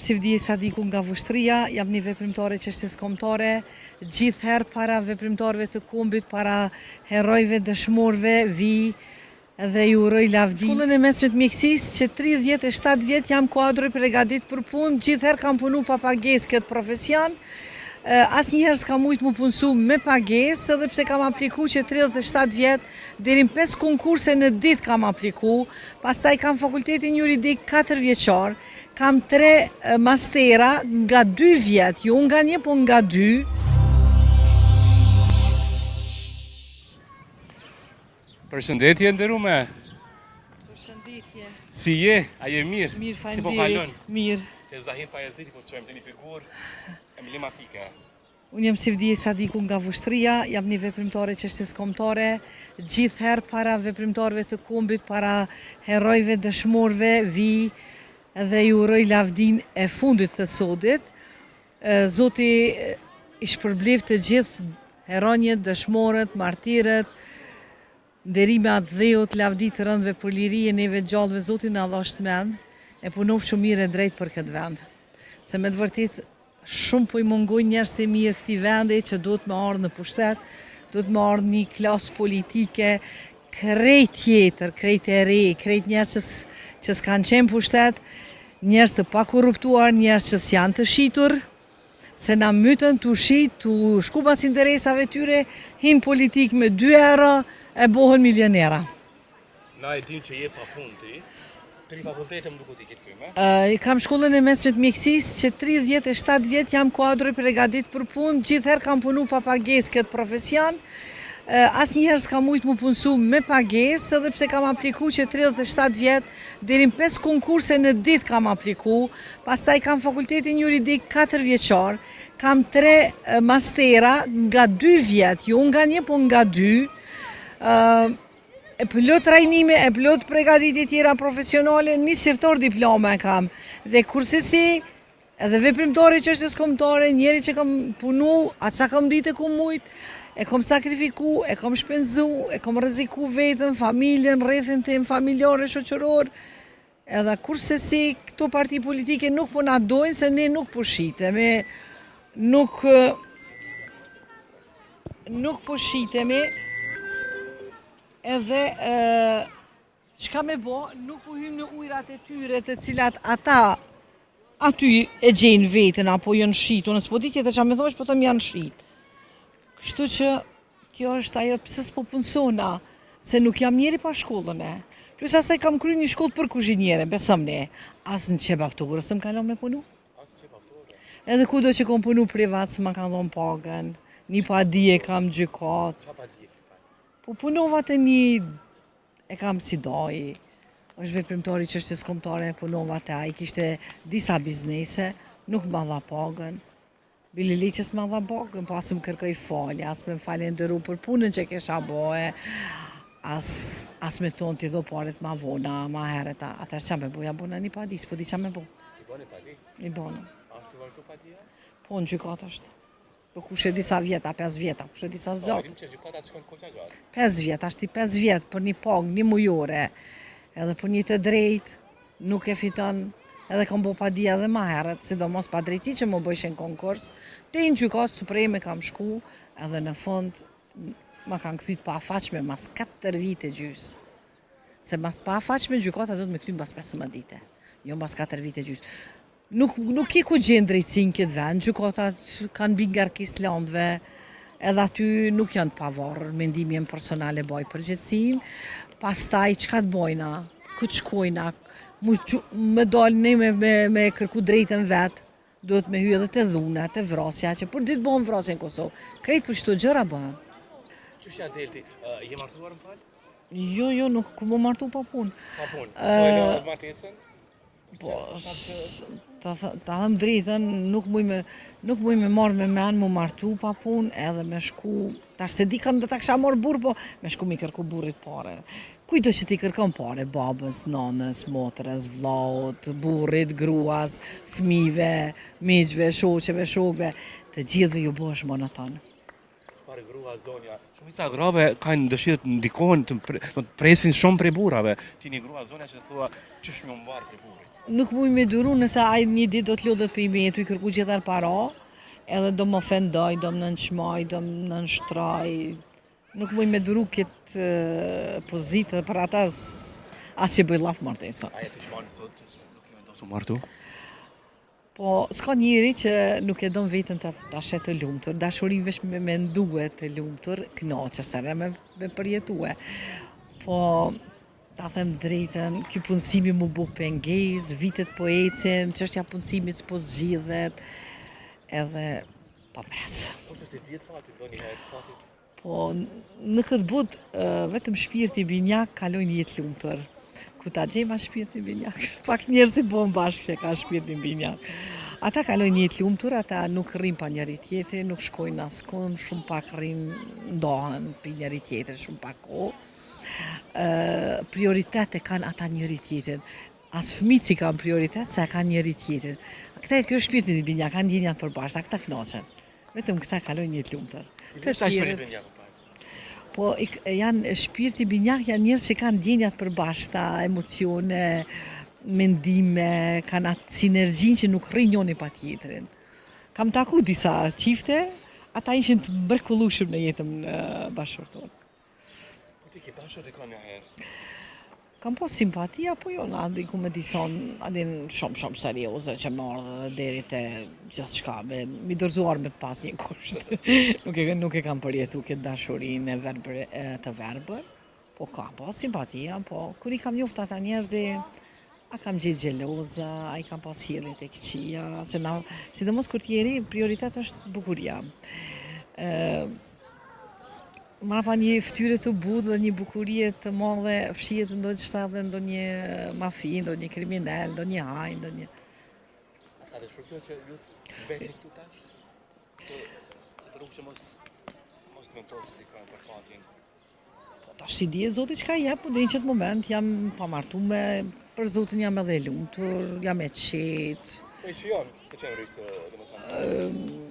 Si vdije sa diku nga vushtria, jam një veprimtare çështjes kombëtare, gjithherë para veprimtarëve të kombit, para herojve, dëshmorëve, vi dhe ju uroj lavdi. Shkollën e mesme të mjekësisë që 37 vjet jam kuadër përgatitur për punë, gjithherë kam punu pa pagesë këtë profesion. Asnjëherë s'kam mujt mu punësu me pagesë, edhe pse kam apliku që 37 vjet, deri në 5 konkurse në ditë kam apliku, pastaj kam fakultetin juridik 4 vjeçar, kam 3 mastera nga 2 vjet, jo nga 1, po nga 2. Përshëndetje nderuame. Përshëndetje. Si je? A je mirë? Mirë, Si po kalon? mirë. Te zdahin pa jeziti, po të shojmë të një figurë emblematike. Unë jam si vdije sa diku nga vushtria, jam një veprimtare çështjes kombëtare, gjithherë para veprimtarëve të kombit, para herojve, dëshmorëve, vi dhe ju uroj lavdin e fundit të sodit. Zoti i shpërbleft të gjithë heronjët, dëshmorët, martirët, nderimet dheut, lavdi të rëndëve për lirije neve gjallëve, Zoti na dhosh mend, e punov shumë mirë e drejt për këtë vend. Se me të vërtet shumë po i mungojnë njerëz të mirë këtij vendi që duhet me ardhë në pushtet, duhet me ardhë një klasë politike krejt tjetër, krejt e re, krejt njerëz që s'kanë qenë pushtet, njerëz të pakorruptuar, njerëz që s'janë të shitur, se na mytën të shit, të shku pas interesave tyre, hinë politik me 2 euro e bohen milionera. Na e dim që je pa punë ti. 3 fakultete më duket i ke këtu, me? Kam shkollën e mesme të mjekësisë që 37 vjet jam kuadër përgatitur për punë, gjithherë kam punu pa pagesë këtë profesion. Asnjëherë s'kam mujt mu punësu me pagesë, edhe pse kam apliku që 37 vjet, deri në 5 konkurse në ditë kam apliku, pastaj kam fakultetin juridik 4 vjeçar, kam 3 mastera nga 2 vjet, jo nga 1, po nga 2. E plot trajnime, e plot përgatitje tjera profesionale, një sirtor diploma e kam. Dhe kursesi, edhe veprimtare çështjes kombëtare, njeri që kam punu, atë sa kam ditë e kom mujt, e kom sakrifiku, e kom shpenzu, e kom rreziku vetën, familjen, rrethin tim familjare, shoqëror. Edhe kursesi, këto parti politike nuk po na dojnë se ne nuk po shitemi, nuk po shitemi. Edhe çka me bo, nuk u hym në ujrat e tyre të cilat ata aty e gjejnë veten apo janë shitur, nëse po di tjetër çka më thosh, po them janë shit. Kështu që kjo është ajo pse s'po punsona, se nuk jam njeri pa shkollën e. Plus asaj kam kryer një shkollë për kuzhiniere, besëm ne. As në qebafturë s'm kalon me punu. As qebafturë. Edhe kudo që kom punu privat s'ma kanë dhënë pagën. Një padije kam gjykat. Qa pa dje? Po punova të një, e kam si doj, është veprimtari çështjes kombëtare, punova të ai, kishte disa biznese, nuk ma dha pagën. Bili liqës ma dha pagën, po as më kërkoj falje, as më falenderu për punën që kesha boje, as me thonë ti dho paret ma vona, ma hereta, atër qa me boja bona një padi, s'po di qa me bo. I bani padi? I bona. Ashtu vazhdo padia? Po në gjykat është. Po kush e disa vjeta, 5 vjeta, kush e disa zgjatë. Dim që gjykata shkon koqa gjatë. 5 vjet, ashti 5 vjet për një pagë, një mujore, edhe për një të drejt, nuk e fiton, edhe kam bo padia edhe ma herët, sidomos pa drejtësi që më bëjshen konkurs, te në gjykatë supreme kam shku, edhe në fund ma kanë këthyt pa afaqme mas 4 vite gjys. Se mas pa afaqme gjykata do të me këthy mas 15 dite, jo mas 4 vite gjys. Nuk ke ku gjenë drejtësinë këtë vend, gjykatat kanë bin ngarkesë landëve, edhe aty nuk janë të pavarur, mendimi jem personale boj përgjithësinë, pastaj çka të bojna, ku të shkojna, me dalë ne me kërku drejtën vetë, duhet me hy edhe të dhuna, të vrasja, që për ditë bëhen vrasja në Kosovë, krejt për çdo gjëra bëhen. Qështja delti, je martuar më falë? Jo, nuk ku më martu pa punë. Pa punë. Po e në martesën? Po, ta them drejtën, nuk muj me marrë me men, mu martu pa punë, edhe me shku, tash se di kam do ta kisha marrë burr, po me shku mi kërku burrit pare. Kujto që ti kërkon pare, babës, nanës, motrës, vllaut, burrit, gruas, fëmijëve, miqve, shoqeve, shokëve, të gjithëve ju bëhesh monoton. Çfarë parë grua zonja. Shumica grave kanë dëshirë të ndikojnë, të presin shumë prej burrave. Ti një grua zonja që thua ç'është më mbar prej burrit. Nuk muj me duru nëse ai një ditë do të lodhet për i metu, i kërku gjithar para, edhe do më ofendoj, do më nënçmoj, do më nënshtroj. Nuk muj me duru këtë pozitë për ata as që bëj laf martesa. Aja të shmani sot që nuk i vendosu martu? Po, s'ka njëri që nuk e don vetën të ashet të lumtur. Dashurin vesh me mendue të lumtur, kënaqesh, me përjetue. Po, ta them drejtën, ky punësimi mu bu pengesë, vitet po ecin, çështja e punësimit s'po zgjidhet, edhe po pres. Po që si dihet fati, ndonjëherë fatit. Po, në këtë botë vetëm shpirti binjak kalojnë jetë lumtur. Ku ta gjejmë shpirtin binjak? Pak njerëz i bën bashkë që ka shpirtin binjak. Ata kalojnë jetë lumtur, ata nuk rrin pa njëri tjetrin, nuk shkojnë askund, shumë pak rrin, ndohen për njëri tjetrin, shumë pak kohë. Prioritet e kanë ata njëri tjetrin. As fëmijët si kanë prioritet, se kanë njëri tjetrin. Këta kjo shpirtin i binjak, kanë ndjenjat përbashkëta, këta kënaqen. Vetëm këta kalojnë jetë lumtur. Të tjerët binjak. Po janë shpirti binjak, janë njerëz që kanë ndjenjat përbashkëta, emocione, mendime, kanë atë sinergjinë që nuk rrin njëri pa tjetrin. Kam taku disa çifte, ata ishin të mrekullueshëm në jetën bashkëtorë. Po ti ke dashur dikon një herë? Kam pas simpatia, po jo, na diku me dison, adin shumë serioze që më ardhe deri te gjithçka, mi dorëzuar me të pas një kusht. nuk e kam përjetu këtë dashurinë të verbër, po kam pas simpatia, po kur i kam njoftë ata njerëzi, a kam gjithë gjeloza, a i kam pas sjelljet e këqija, se na, sidomos kur t'jeri, prioritet është bukuria. Mrapa një fytyrë të butë dhe një bukurie të madhe fshihet ndonjë shtat dhe ndonjë mafi, ndonjë kriminal, ndonjë haj, ndonjë. A të shpërfillon që ju mbetni këtu tash? Të rrugë që mos të ventosi dikon për fatin. Po tash si dihet Zoti çka jep, po në një qëtë moment jam pamartuar, për Zotin jam edhe lumtur, jam e qetë. Po i shijon të qenë rritë, domethënë.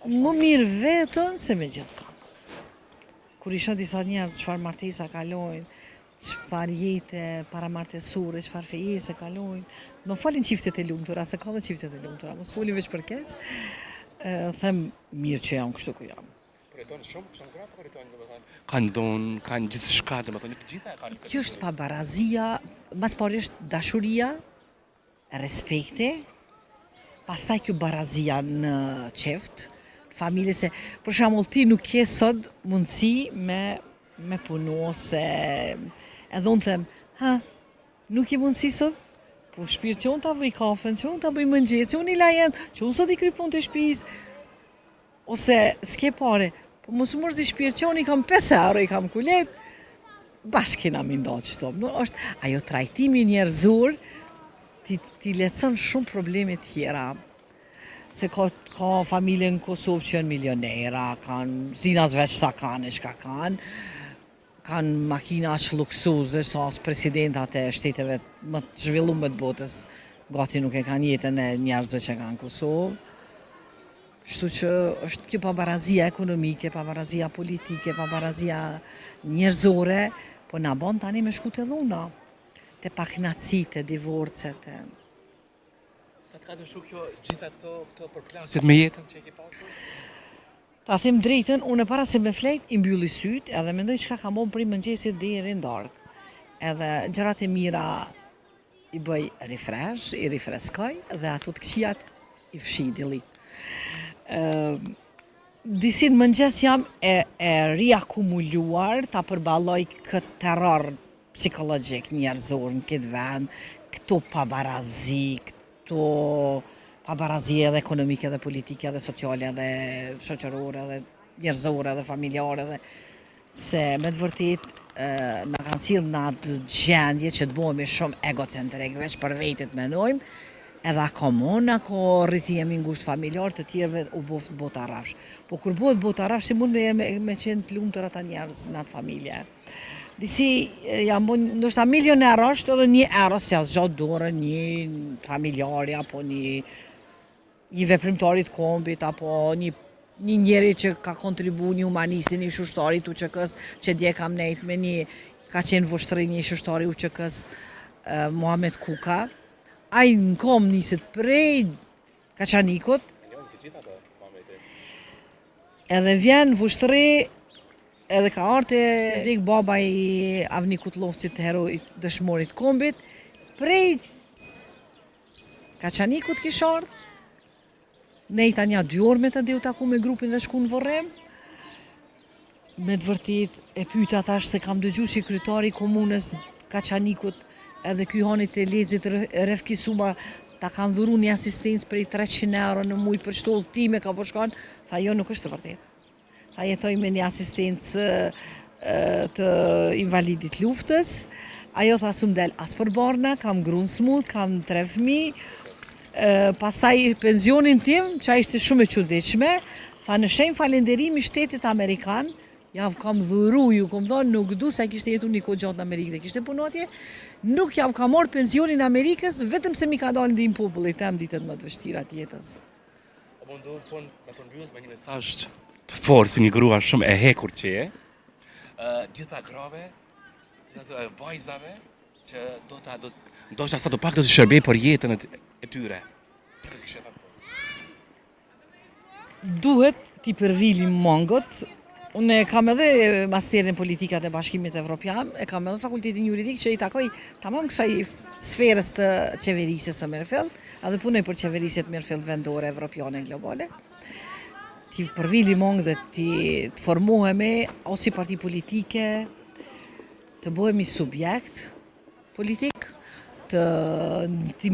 Më mirë vetën se me gjithë kanë. Kur i shoh disa njerëz çfarë martesa kalojnë, çfarë jete paramartesore, çfarë fejese kalojnë, më falin çiftet e lumtura, se ka dhe çiftet e lumtura, mos folim veç për keq. Them mirë që jam kështu ku jam. Përjetojnë shumë gra, përjetojnë domethënë. Kanë donë, kanë gjithçka, domethënë të gjitha e kanë. Kjo është pabarazia, mas parisht dashuria, respekti, pastaj kjo barazia në qeft, familje se, për shembull ti nuk ke sot mundësi me punu se edhe unë them, nuk ke mundësi sot? Po shpirt që unë ta bëj kafen, që unë ta bëj mëngjes, që unë i lajen, që unë sot i kryj punë të shtëpisë, ose s'ke pare, po mos u mërzi shpirt që unë i kam 5 euro, i kam kulet, bashkë kena mi ndonë qëto. Është ajo trajtimi njerëzor, ti lecon shumë probleme tjera. Se ka familje në Kosovë që janë milionera, kanë zinas veç sa kanë, shka kanë makina që luksuze, sa presidentat e shteteve më të zhvilluar të botës, gati nuk e kanë jetën e njerëzve që kanë në Kosovë. Kështu që është kjo pabarazia ekonomike, pabarazia politike, pabarazia njerëzore, po na bën tani me shku te dhuna, te paknacit, te divorcet. Ka dëshu kjo gjitha këto përplasjet me jetën që e ke pasur? Ta them drejtën, unë para se me flejt i mbylli syt edhe mendoj çka kam bën prej mëngjesit deri në darkë. Edhe gjërat e mira i bëj refresh, i rifreskoj dhe ato të këqijat i fshi dillit. Disin mëngjes jam e riakumuluar ta përballoj këtë terror psikologjik njerëzor në këtë vend, këto pabarazi, pabarazi edhe ekonomike, edhe politike, edhe sociale, edhe shoqërore, edhe njerëzore, edhe familjare, edhe se me të vërtet na kanë sjellë në atë gjendje që të bëhemi shumë egocentrik, veç për vetet mendojmë, edhe akomon, ako rrithjemi ngusht familjar të tjerëve u boft bota rafsh. Po kur bëhet bota rafsh, si mund me qenë të lumtur ata njerëz me atë familje. Disi jam ndoshta milioner është edhe 1 euro si as gjatë dorën një familjari apo një veprimtari të kombit apo një një njeri që ka kontribu një humanistin i shushtarit UÇK-s, që dje kam nejt me ka qenë vështëri një shushtari UÇK-s, Muhamet Kuka. Ai në kom niset prej Kaçanikut, edhe vjen vështëri, edhe ka arte dik baba i Avnikut Lofcit, herojit dëshmorit kombit, prej Kaçanikut kishardh. Nejta një 2 orë me të deu taku me grupin dhe shku në Vorrem. Me të vërtet e pyeta thash se kam dëgju që kryetari i komunës Kaçanikut edhe ky hani të lezit Refki Suma ta kanë dhuru një asistencë prej 300 euro në muj për çdo udhëtime ka po shkon. Tha jo, nuk është e vërtet. Tha jetoj me një asistencë të invalidit luftës. Ajo tha s'm del as për barna, kam grun smut, kam 3 fëmijë. Pastaj pensionin tim, që ishte shumë e çuditshme, tha në shenjë falenderimi shtetit Amerikan, javë kam dhuru, ju kom thonë, nuk du se kishte jetu një kohë gjatë në Amerikë dhe kishte punu atje, nuk javë kam marrë pensionin Amerikës, vetëm se mi ka dalë ndim popullit tem ditët më të vështira të jetës. Po do në fund me përmbyll me një mesazh të fortë si një grua shumë e hekur që je. Gjitha grave, gjitha vajzave që ndoshta sa të pak do të shërbej për jetën e tyre. Duhet t'i përvilim mongot. Unë kam edhe masterin politikat e Bashkimit Evropian, e kam edhe fakultetin juridik që i takoj tamam kësaj sferës të qeverisjes së Merfeld, edhe punoj për qeverisjet Merfeld vendore, evropiane, globale. T'i përvilim mong dhe të formohemi ose si parti politike, të bëhemi subjekt politik, të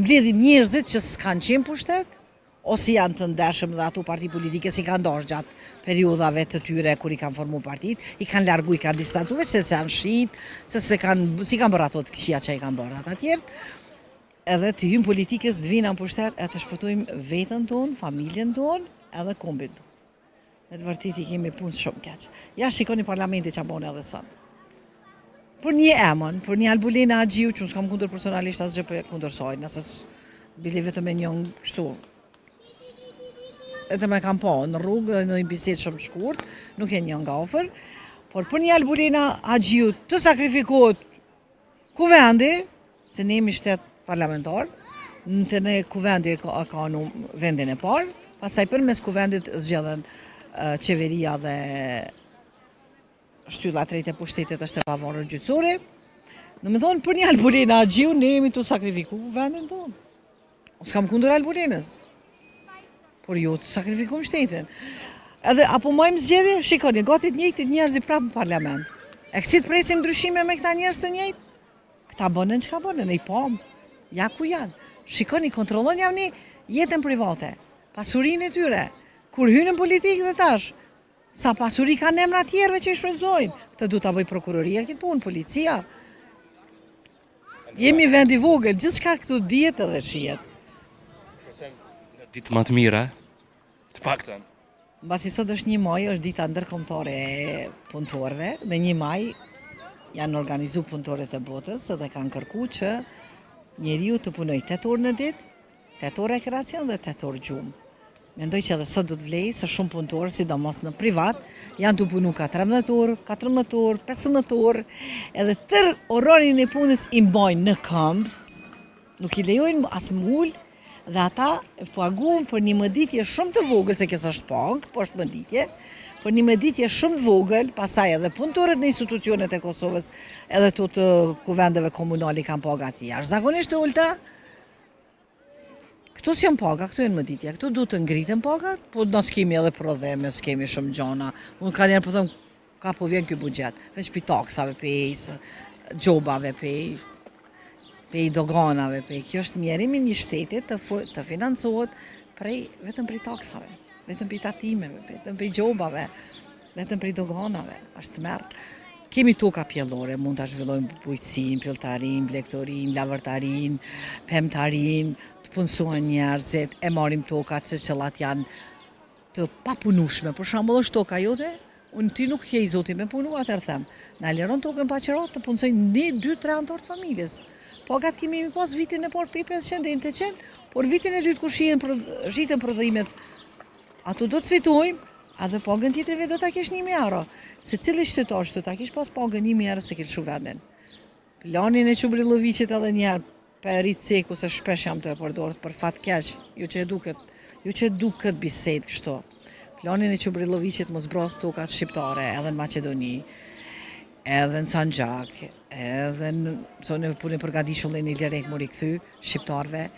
mbledhim njerëzit që s'kanë qenë pushtet, ose janë të ndershëm dhe ato parti politike si kanë dashur gjatë periudhave të tyre kur i kanë formu partit, i kanë largu, i kanë distancu, veç se janë shit, si kanë bërë ato të këqija që i kanë bërë ata tjerë, edhe të hyjmë politikës, të vinë në pushtet, e të shpëtojmë vetën tonë, familjen tonë, edhe kombin tonë. Me të vërtet i kemi punë shumë keq. Ja shikoni parlamenti që bone edhe sot. Për një emën, për një Albulena Agjiu, që unë s'kam kundër personalisht asgjë për kundër saj, nëse bili vetëm e njën kështu. Edhe me kam pa në rrugë dhe në një bisedë shumë shkurt, nuk e njën nga ofër, por për një Albulena Agjiu të sakrifikohet kuvendi, se ne jemi shtet parlamentar, në të ne kuvendi ka në vendin e parë, pastaj përmes kuvendit zgjedhen qeveria dhe shtylla trejtë e pushtetit është e pavarur gjyqësore. Në me thonë, për një Albulena Agjiu, ne jemi të sakrifiku vendin tonë. Unë s'kam kundër Albulenës, por jo të sakrifikum shtetin. Edhe, apo majmë zgjedhje, shikoni, gati të njëjtit njerëz i prapë në parlament. E kësi të presim ndryshime me këta njerëz të njëjtë? Këta bënën që ka bënën, e i pomë, ja ku janë. Shikoni, kontrollon javni jetën private, pasurinë e tyre, kur hynë në politikë dhe tash, sa pasuri ka emra tjerëve që i shfrytëzojnë. Këtë du ta bëj prokuroria këtë punë, policia. Jemi vend i vogël, gjithçka këtu dihet edhe shihet. Në ditë më të mira, të paktën. Mbasi sot është 1 maj, është dita ndërkombëtare e punëtorëve. Me 1 maj janë organizuar punëtorët e botës dhe kanë kërkuar që njeriu të punojë 8 orë në ditë, 8 orë rekreacion dhe 8 orë gjumë. Mendoj që edhe sot do të vlejë se shumë punëtorë, sidomos në privat, janë të punu 14 orë, 14 orë, 15 orë, edhe tërë orarin e punës i mbajnë në këmbë, nuk i lejojnë as mull, dhe ata e paguën për një mëditje shumë të vogël, se kësë është pagë, po është mëditje, për një mëditje shumë të vogël, pastaj edhe punëtorët në institucionet e Kosovës, edhe të kuvendeve komunali kanë pagë ati jashtëzakonisht të ulta. Këtu s'janë paga, këtu janë mëditja, këtu du të ngritën pagat, po na s'kemi edhe prodheme, s'kemi shumë gjana. Unë ka njerë po thëmë, ka po vjen ky buxhet, veç pi taksave, pej gjobave, pej doganave, kjo është mjerimi një shtetit të financohet vetëm prej taksave, vetëm prej tatimeve, vetëm prej gjobave, vetëm prej doganave, është merë. Kemi toka pjellore, mund të zhvillojmë bujqësin, pjelltarin, blektorin, lavërtarin, pemtarin, të punësohen njerëzit, e marim tokat që qëllat janë të papunushme. Për shembull është toka jote, unë ti nuk je i zoti me punu, atër them, na liron tokën pa qerat të punësojnë 1, 2, 3 anëtar të familjes. Pagat kemi pas vitin e parë për 500 dhe 800, por vitin e dytë kur shiten prodhimet, ato do të fitojmë, A dhe pagën tjetrëve do ta kesh 1.000 euro. Se cili qytetar do ta kesh pas pagën 1.000 euro se ke lëshu vendin. Planin e Çubrilovicit edhe njerë për rritë ceku se shpesh jam të e përdorët për fat keq, ju që e du këtë bised kështu. Planin e Çubrilovicit mos bros tokat shqiptare edhe në Maqedoni, edhe në Sanxhak, edhe në zonë punë përgatishullen e Lerek mori kthy shqiptarve.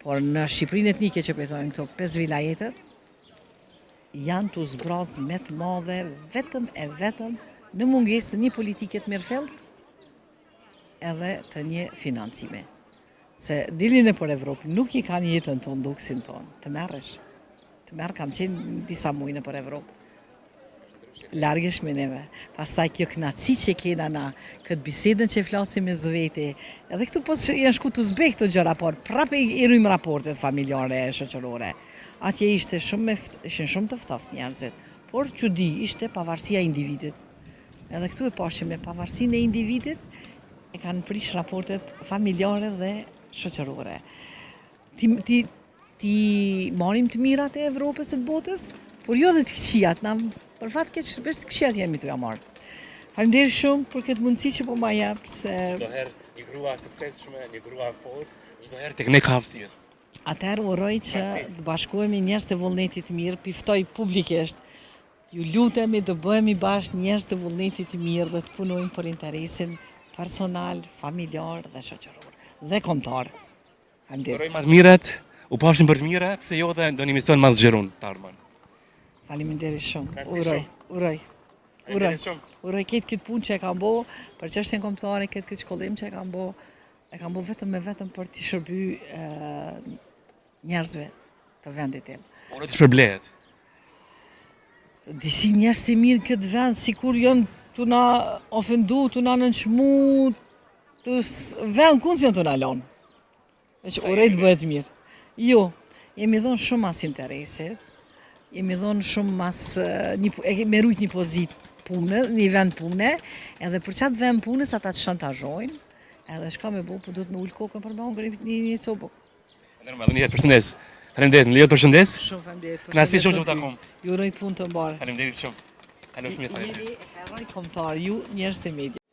Por në Shqipërinë etnike që pëjtojnë këto 5 vilajetet, janë të zbraz me të madhe vetëm e vetëm në mungesë të një politike të mirëfillt edhe të një financime. Se dilin e për Evropë nuk i kanë jetën tonë luksin tonë, të merresh. Të merr kam qenë disa muaj në për Evropë. Largësh me neve. Pastaj kjo knaci që kena na, këtë bisedën që flasim me zveti, edhe këtu po janë shku të zbek të gjëra, por prapë i rrujmë raportet familjare e shoqërore. Atje ishte ishin shumë të ftoftë njerëzit, por çudi ishte pavarësia e individit. Edhe këtu e pashim me pavarësinë e individit, e kanë prish raportet familjare dhe shoqërore. Ti marim të mirat e Evropës e të botës, por jo dhe të këqijat, për fat keq vetë të këqijat jemi tu ja marr. Faleminderit shumë për këtë mundësi që po ma jep se çdo herë një grua suksesshme, një grua fortë, çdo herë tek ne ka hapësirë. Atëherë uroj që të bashkohemi njerëz të vullnetit mirë, piftoj publikisht. Ju lutemi të bëhemi bashkë njerëz të vullnetit mirë dhe të punojmë për interesin personal, familjar dhe shoqëror dhe kombëtar. Faleminderit. Uroj më të mirat, u pafshim për të mira, pse jo dhe ndonjë mision më zgjerun të ardhmen. Faleminderit shumë. Merci Uroj. Faleminderit shumë. Uroj këtë punë që e kam bo, për çështjen kombëtare, këtë shkollim që e kam bo vetëm e vetëm për të shërby njerëzve të vendit tim. Uroj të shpërblehet. Disi njerëz të mirë këtë vend, sikur janë të na ofendu, të na nënçmu, të vend kundës janë të na lanë. Veç uroj të bëhet mirë. Jo, jemi dhënë shumë mas interesit, jemi dhënë shumë mas, me rujt një pozitë punë, një vend pune, edhe për qatë vend punës ata të shantazhojnë, edhe shka me bo, po do të me ullë kokën për me ongër një copok. Normal, një përshëndes. Faleminderit, lejo të përshëndes. Shumë faleminderit. Kënaqësi shumë që u takom. Ju uroj punë të mbarë. Faleminderit shumë. Kalosh mirë. Jeni heroj kombëtar, ju njerëz të media.